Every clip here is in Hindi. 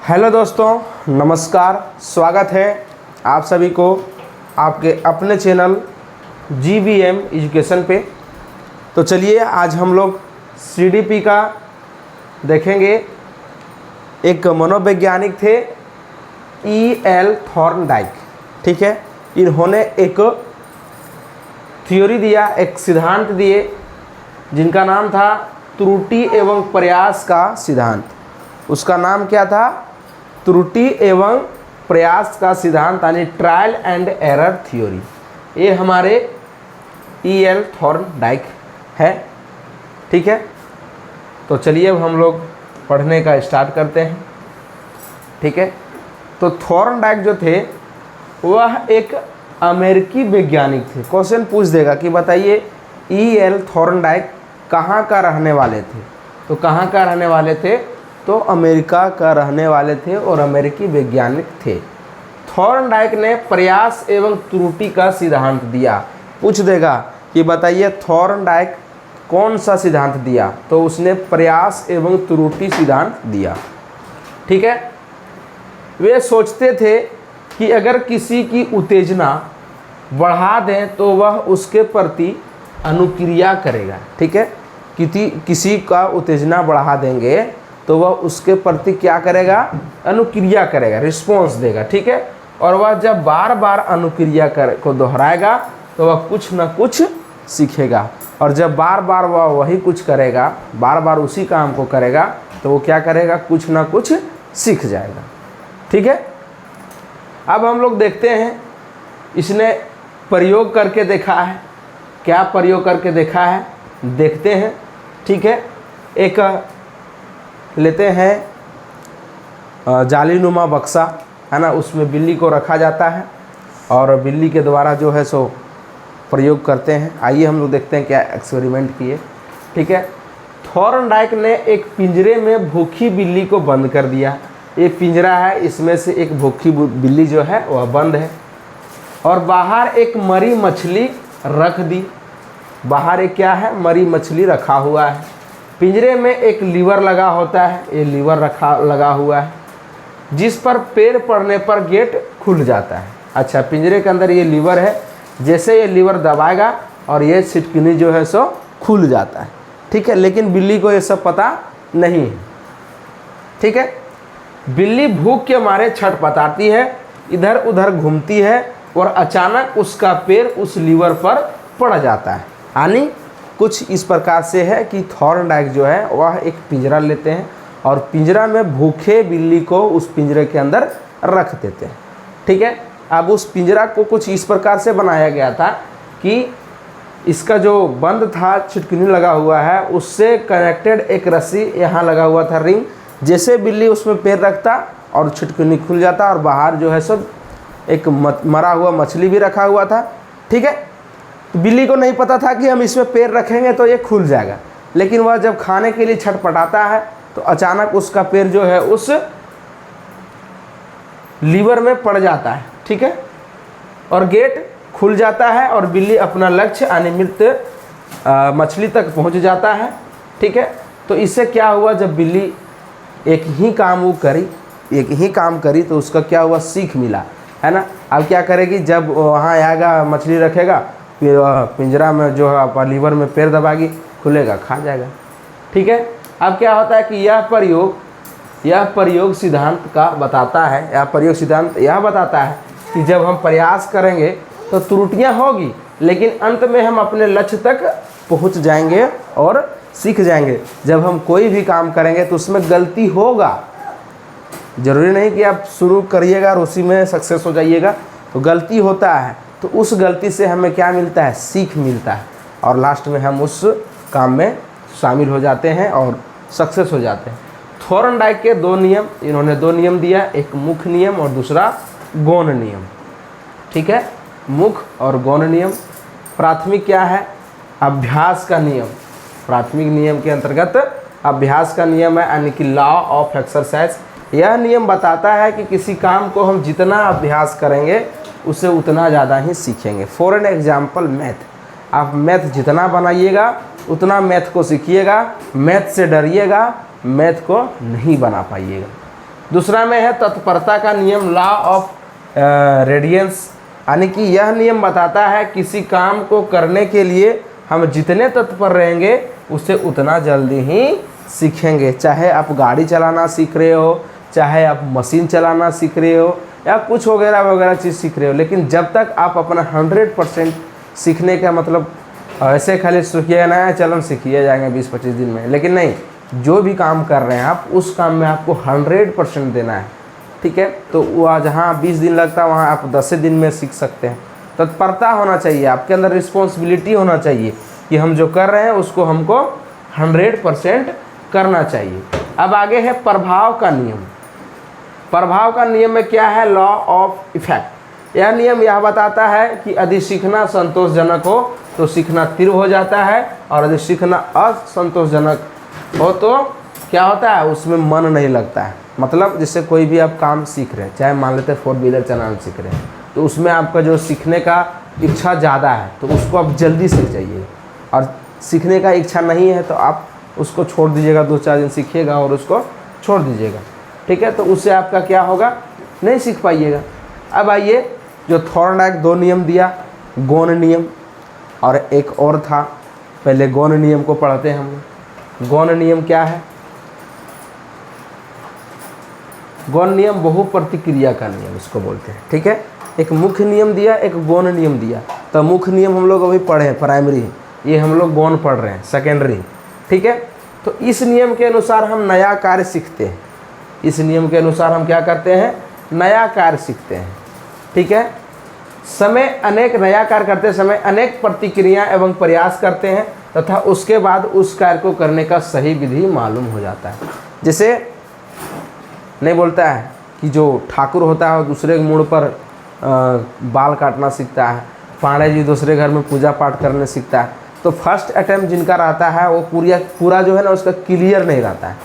हेलो दोस्तों, नमस्कार। स्वागत है आप सभी को आपके अपने चैनल GVM एजुकेशन पे। तो चलिए आज हम लोग CDP का देखेंगे। एक मनोवैज्ञानिक थे E.L. थॉर्नडाइक, ठीक है। इन्होंने एक थ्योरी दिया, एक सिद्धांत दिए जिनका नाम था त्रुटि एवं प्रयास का सिद्धांत। उसका नाम क्या था? त्रुटि एवं प्रयास का सिद्धांत, यानी ट्रायल एंड एरर थ्योरी। ये हमारे E.L. थॉर्नडाइक है, ठीक है। तो चलिए अब हम लोग पढ़ने का स्टार्ट करते हैं, ठीक है। तो थॉर्नडाइक जो थे वह एक अमेरिकी वैज्ञानिक थे। क्वेश्चन पूछ देगा कि बताइए E.L. थॉर्नडाइक कहाँ का रहने वाले थे? तो कहाँ का रहने वाले थे? तो अमेरिका का रहने वाले थे और अमेरिकी वैज्ञानिक थे। थॉर्नडाइक ने प्रयास एवं त्रुटि का सिद्धांत दिया। पूछ देगा कि बताइए थॉर्नडाइक कौन सा सिद्धांत दिया? तो उसने प्रयास एवं त्रुटि सिद्धांत दिया, ठीक है। वे सोचते थे कि अगर किसी की उत्तेजना बढ़ा दें तो वह उसके प्रति अनुक्रिया करेगा, ठीक है। किसी का उत्तेजना बढ़ा देंगे तो वह उसके प्रति क्या करेगा? अनुक्रिया करेगा, रिस्पॉन्स देगा, ठीक है। और वह जब बार बार अनुक्रिया को दोहराएगा तो वह कुछ न कुछ सीखेगा, और जब बार बार वह वही कुछ करेगा, बार बार उसी काम को करेगा, तो वो क्या करेगा? कुछ न कुछ सीख जाएगा, ठीक है। अब हम लोग देखते हैं इसने प्रयोग करके देखा है। क्या प्रयोग करके देखा है देखते हैं, ठीक है। एक लेते हैं जालीनुमा बक्सा, है ना, उसमें बिल्ली को रखा जाता है और बिल्ली के द्वारा जो है सो प्रयोग करते हैं। आइए हम लोग देखते हैं क्या एक्सपेरिमेंट किए, ठीक है। थॉर्नडाइक ने एक पिंजरे में भूखी बिल्ली को बंद कर दिया। ये पिंजरा है, इसमें से एक भूखी बिल्ली जो है वह बंद है, और बाहर एक मरी मछली रख दी। बाहर एक क्या है? मरी मछली रखा हुआ है। पिंजरे में एक लीवर लगा होता है, ये लीवर लगा हुआ है, जिस पर पैर पड़ने पर गेट खुल जाता है। अच्छा, पिंजरे के अंदर ये लीवर है, जैसे ये लीवर दबाएगा और ये सिटकिनी जो है सो खुल जाता है, ठीक है। लेकिन बिल्ली को ये सब पता नहीं है, ठीक है। बिल्ली भूख के मारे छटपटाती है, इधर उधर घूमती है और अचानक उसका पैर उस लीवर पर पड़ जाता है। यानी कुछ इस प्रकार से है कि थॉर्नडाइक जो है वह एक पिंजरा लेते हैं और पिंजरा में भूखे बिल्ली को उस पिंजरे के अंदर रख देते हैं, ठीक है। अब उस पिंजरा को कुछ इस प्रकार से बनाया गया था कि इसका जो बंद था, छिटकिनी लगा हुआ है, उससे कनेक्टेड एक रस्सी यहाँ लगा हुआ था, रिंग। जैसे बिल्ली उसमें पैर रखता और छिटकिनी खुल जाता, और बाहर जो है सब एक मरा हुआ मछली भी रखा हुआ था, ठीक है। तो बिल्ली को नहीं पता था कि हम इसमें पैर रखेंगे तो ये खुल जाएगा, लेकिन वह जब खाने के लिए छटपटाता है तो अचानक उसका पैर जो है उस लीवर में पड़ जाता है, ठीक है, और गेट खुल जाता है और बिल्ली अपना लक्ष्य अनियमित मछली तक पहुंच जाता है, ठीक है। तो इससे क्या हुआ? जब बिल्ली एक ही काम करी तो उसका क्या हुआ? सीख मिला, है ना। अब क्या करेगी? जब वहाँ आएगा, मछली रखेगा, पिंजरा में जो है लीवर में पैर दबाएगी, खुलेगा, खा जाएगा, ठीक है। अब क्या होता है कि यह प्रयोग सिद्धांत का बताता है, यह प्रयोग सिद्धांत यह बताता है कि जब हम प्रयास करेंगे तो त्रुटियां होगी, लेकिन अंत में हम अपने लक्ष्य तक पहुंच जाएंगे और सीख जाएंगे। जब हम कोई भी काम करेंगे तो उसमें गलती होगा, ज़रूरी नहीं कि आप शुरू करिएगा और उसी में सक्सेस हो जाइएगा। तो गलती होता है, तो उस गलती से हमें क्या मिलता है? सीख मिलता है, और लास्ट में हम उस काम में शामिल हो जाते हैं और सक्सेस हो जाते हैं। थॉर्नडाइक के इन्होंने दो नियम दिया, एक मुख्य नियम और दूसरा गौण नियम, ठीक है। मुख्य और गौण नियम। प्राथमिक क्या है? अभ्यास का नियम। प्राथमिक नियम के अंतर्गत अभ्यास का नियम है, यानी कि लॉ ऑफ एक्सरसाइज। यह नियम बताता है कि किसी काम को हम जितना अभ्यास करेंगे उसे उतना ज़्यादा ही सीखेंगे। फॉर एन एग्जाम्पल मैथ, आप मैथ जितना बनाइएगा उतना मैथ को सीखिएगा, मैथ से डरिएगा, मैथ को नहीं बना पाइएगा। दूसरा में है तत्परता का नियम, लॉ ऑफ रेडियंस, यानी कि यह नियम बताता है किसी काम को करने के लिए हम जितने तत्पर रहेंगे उससे उतना जल्दी ही सीखेंगे। चाहे आप गाड़ी चलाना सीख रहे हो, चाहे आप मशीन चलाना सीख रहे हो, या कुछ वगैरह वगैरह चीज़ सीख रहे हो, लेकिन जब तक आप अपना 100% सीखने का मतलब ऐसे खाली सीखिएगा ना चलन सीखिए जाएंगे 20-25 दिन में, लेकिन नहीं, जो भी काम कर रहे हैं आप उस काम में आपको 100% देना है। ठीक है, तो वह जहाँ 20 दिन लगता है वहाँ आप 10 दिन में सीख सकते हैं। तत्परता होना चाहिए, आपके अंदर रिस्पॉन्सिबिलिटी होना चाहिए कि हम जो कर रहे हैं उसको हमको 100% करना चाहिए। अब आगे है प्रभाव का नियम। प्रभाव का नियम में क्या है? Law of effect. यह नियम यह बताता है कि यदि सीखना संतोषजनक हो तो सीखना तीव्र हो जाता है, और यदि सीखना असंतोषजनक हो तो क्या होता है, उसमें मन नहीं लगता है। मतलब जैसे कोई भी आप काम सीख रहे हैं, चाहे मान लेते हैं 4 व्हीलर चलाना सीख रहे हैं, तो उसमें आपका जो सीखने का इच्छा ज़्यादा है तो उसको आप जल्दी सीख जाइए, और सीखने का इच्छा नहीं है तो आप उसको छोड़ दीजिएगा, 2-4 दिन सीखिएगा और उसको छोड़ दीजिएगा। ठीक है, तो उससे आपका क्या होगा, नहीं सीख पाइएगा। अब आइए, जो थॉर्नडाइक 2 नियम दिया, गौण नियम और एक और था, पहले गौण नियम को पढ़ते हैं हम। गौण नियम क्या है? गौण नियम बहुप्रतिक्रिया का नियम इसको बोलते हैं। ठीक है, एक मुख्य नियम दिया, एक गौण नियम दिया। तो मुख्य नियम हम लोग अभी पढ़े हैं प्राइमरी, ये हम लोग गौण पढ़ रहे हैं सेकेंडरी। ठीक है, तो इस नियम के अनुसार हम नया कार्य सीखते हैं। इस नियम के अनुसार हम क्या करते हैं, नया कार्य सीखते हैं। ठीक है, नया कार्य करते समय अनेक प्रतिक्रिया एवं प्रयास करते हैं तथा उसके बाद उस कार्य को करने का सही विधि मालूम हो जाता है। जैसे नहीं बोलता है कि जो ठाकुर होता है वो दूसरे मोड़ पर बाल काटना सीखता है, पांडे जी दूसरे घर में पूजा पाठ करने सीखता है, तो फर्स्ट अटैम्प्ट जिनका रहता है वो पूरा जो है ना उसका क्लियर नहीं रहता है।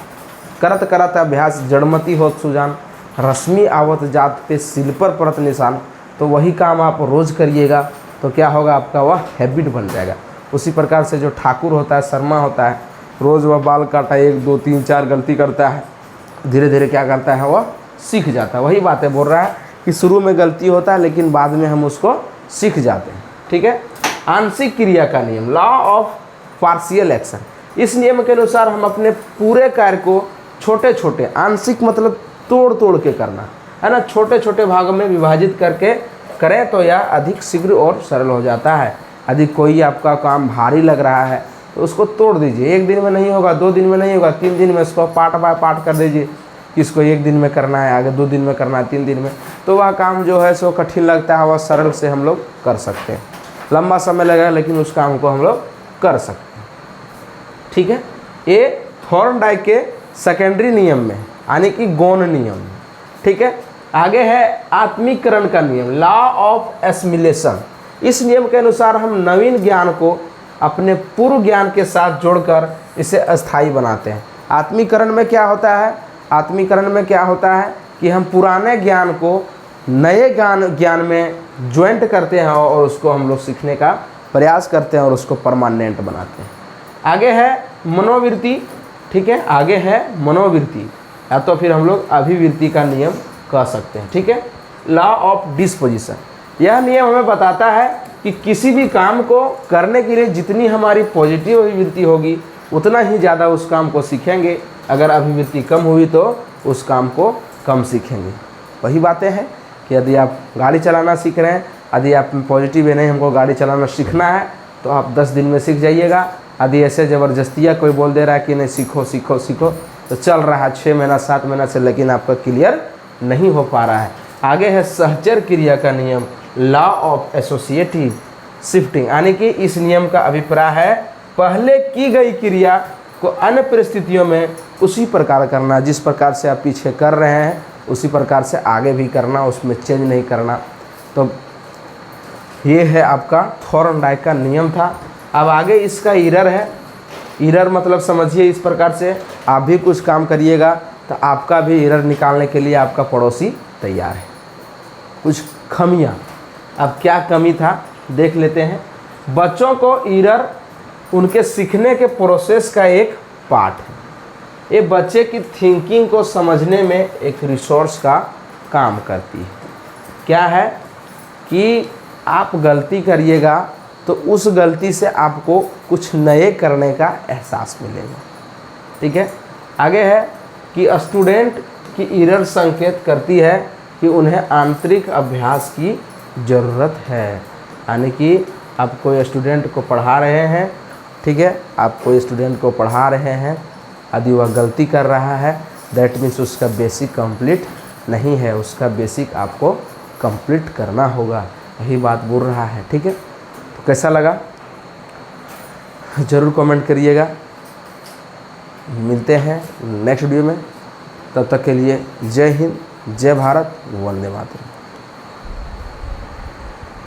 करत करत अभ्यास जड़मती होत सुजान, रश्मि आवत जात पे सिल पर परत निशान। तो वही काम आप रोज़ करिएगा तो क्या होगा, आपका वह हैबिट बन जाएगा। उसी प्रकार से जो ठाकुर होता है, शर्मा होता है, रोज़ वह बाल काटा 1 2 3 4 गलती करता है, धीरे धीरे क्या करता है, वह सीख जाता है। वही बातें बोल रहा है कि शुरू में गलती होता है लेकिन बाद में हम उसको सीख जाते हैं। ठीक है, आंशिक क्रिया का नियम, लॉ ऑफ पार्शियल एक्शन। इस नियम के अनुसार हम अपने पूरे कार्य को छोटे छोटे, आंशिक मतलब तोड़ के करना है ना, छोटे छोटे भागों में विभाजित करके करें तो यह अधिक शीघ्र और सरल हो जाता है। यदि कोई आपका काम भारी लग रहा है तो उसको तोड़ दीजिए। 1 दिन में नहीं होगा, 2 दिन में नहीं होगा, 3 दिन में इसको पार्ट बाय पार्ट कर दीजिए। किसको 1 दिन में करना है, आगे 2 दिन में करना है, 3 दिन में, तो वह काम जो है सो कठिन लगता है वह सरल से हम लोग कर सकते हैं। लंबा समय लगेगा लेकिन उस काम को हम लोग कर सकते हैं। ठीक है, ये थॉर्नडाइक के सेकेंडरी नियम में, यानी कि गौण नियम। ठीक है, आगे है आत्मीकरण का नियम, लॉ ऑफ एसिमिलेशन। इस नियम के अनुसार हम नवीन ज्ञान को अपने पूर्व ज्ञान के साथ जोड़कर इसे अस्थायी बनाते हैं। आत्मीकरण में क्या होता है, आत्मीकरण में क्या होता है कि हम पुराने ज्ञान को नए ज्ञान में ज्वाइंट करते हैं और उसको हम लोग सीखने का प्रयास करते हैं और उसको परमानेंट बनाते हैं। आगे है मनोवृत्ति। ठीक है, आगे है मनोवृत्ति, या तो फिर हम लोग अभिवृत्ति का नियम कह सकते हैं। ठीक है, लॉ ऑफ डिस्पोजिशन। यह नियम हमें बताता है कि किसी भी काम को करने के लिए जितनी हमारी पॉजिटिव अभिवृत्ति होगी उतना ही ज़्यादा उस काम को सीखेंगे। अगर अभिवृत्ति कम हुई तो उस काम को कम सीखेंगे। वही बातें हैं कि यदि आप गाड़ी चलाना सीख रहे हैं, यदि आप पॉजिटिव है नहीं हमको गाड़ी चलाना सीखना है तो आप 10 दिन में सीख जाइएगा। यदि ऐसे ज़बरदस्तियाँ कोई बोल दे रहा है कि नहीं सीखो सीखो सीखो, तो चल रहा है 6 महीना 7 महीना से, लेकिन आपका क्लियर नहीं हो पा रहा है। आगे है सहचर क्रिया का नियम, लॉ ऑफ एसोसिएटिव शिफ्टिंग, यानी कि इस नियम का अभिप्राय है पहले की गई क्रिया को अन्य परिस्थितियों में उसी प्रकार करना, जिस प्रकार से आप पीछे कर रहे हैं उसी प्रकार से आगे भी करना, उसमें चेंज नहीं करना। तो ये है आपका थॉर्नडाइक का नियम था। अब आगे इसका एरर है। एरर मतलब समझिए इस प्रकार से, आप भी कुछ काम करिएगा तो आपका भी एरर निकालने के लिए आपका पड़ोसी तैयार है। कुछ खमियाँ, अब क्या कमी था देख लेते हैं। बच्चों को एरर उनके सीखने के प्रोसेस का एक पार्ट है। ये बच्चे की थिंकिंग को समझने में एक रिसोर्स का काम करती है। क्या है कि आप गलती करिएगा तो उस गलती से आपको कुछ नए करने का एहसास मिलेगा। ठीक है। आगे है कि स्टूडेंट की एरर संकेत करती है कि उन्हें आंतरिक अभ्यास की ज़रूरत है। यानी कि आप कोई स्टूडेंट को पढ़ा रहे हैं, ठीक है, आप कोई स्टूडेंट को पढ़ा रहे हैं, यदि वह गलती कर रहा है दैट मीन्स उसका बेसिक कंप्लीट नहीं है, उसका बेसिक आपको कंप्लीट करना होगा, यही बात बोल रहा है। ठीक है, तो कैसा लगा ज़रूर कमेंट करिएगा। मिलते हैं नेक्स्ट वीडियो में, तब तक के लिए जय हिंद, जय भारत, वंदे मातरम।